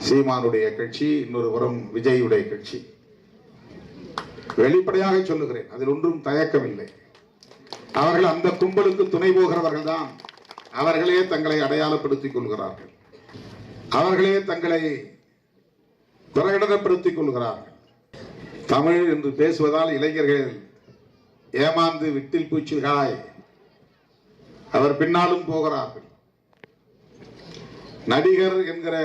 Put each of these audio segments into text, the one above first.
சீமானுடைய கட்சி, இன்னொரு புறம் விஜயுடைய கட்சி. வெளிப்படையாக சொல்லுகிறேன், அதில் ஒன்றும் தயக்கம் இல்லை. அவர்கள் அந்த கும்பலுக்கு துணை போகிறவர்கள் தான். அவர்களே தங்களை அடையாளப்படுத்திக் கொள்கிறார்கள், அவர்களே தங்களை பிரகடனப்படுத்திக் கொள்கிறார்கள். தமிழ் என்று பேசுவதால் இளைஞர்கள் ஏமாந்து விட்டில் பூச்சிகாய் அவர் பின்னாலும் போகிறார்கள். நடிகர் என்கிற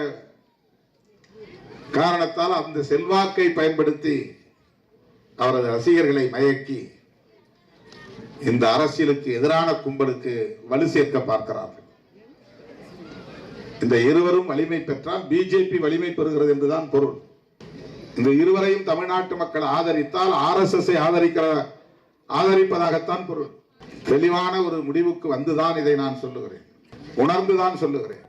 காரணத்தால் அந்த செல்வாக்கை பயன்படுத்தி அவரது ரசிகர்களை மயக்கி இந்த அரசியலுக்கு எதிரான கும்பலுக்கு வலு சேர்க்க பார்க்கிறார்கள். இந்த இருவரும் வலிமை பெற்றால் பிஜேபி வலிமை பெறுகிறது என்றுதான் பொருள். இந்த இருவரையும் தமிழ்நாட்டு மக்கள் ஆதரித்தால் RSS ஆதரிப்பதாகத்தான் பொருள். தெளிவான ஒரு முடிவுக்கு வந்துதான் இதை நான் சொல்லுகிறேன், உணர்ந்துதான் சொல்லுகிறேன்.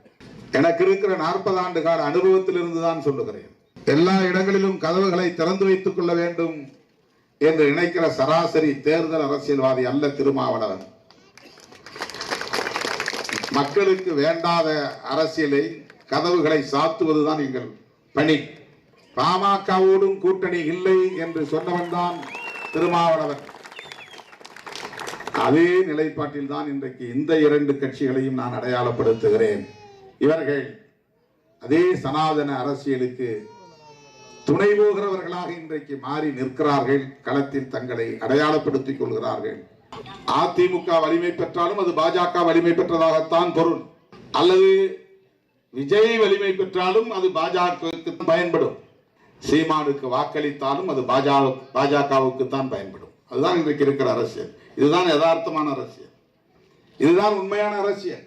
எனக்கு இருக்கிற 40 ஆண்டு கால அனுபவத்திலிருந்து தான் சொல்லுகிறேன். எல்லா இடங்களிலும் கதவுகளை திறந்து வைத்துக் கொள்ள வேண்டும் என்று நினைக்கிற சராசரி தேர்தல் அரசியல்வாதி அல்ல திருமாவளவன். மக்களுக்கு வேண்டாத அரசியலை கதவுகளை சாத்துவதுதான் எங்கள் பணி. பாமகவோடும் கூட்டணி இல்லை என்று சொன்னவன் தான் திருமாவளவன். அதே நிலைப்பாட்டில் தான் இன்றைக்கு இந்த 2 கட்சிகளையும் நான் அடையாளப்படுத்துகிறேன். இவர்கள் அதே சனாதன அரசியலுக்கு துணை போகிறவர்களாக இன்றைக்கு மாறி நிற்கிறார்கள். களத்தில் தங்களை அடையாளப்படுத்திக் கொள்கிறார்கள். அதிமுக வலிமை பெற்றாலும் அது பாஜக வலிமை பெற்றதாகத்தான் பொருள், அல்லது விஜய் வலிமை பெற்றாலும் அது பாஜகவுக்கு பயன்படும். சீமானுக்கு வாக்களித்தாலும் அது பாஜகவுக்கு தான் பயன்படும். அதுதான் இன்றைக்கு இருக்கிற அரசியல். இதுதான் யதார்த்தமான அரசியல், இதுதான் உண்மையான அரசியல்.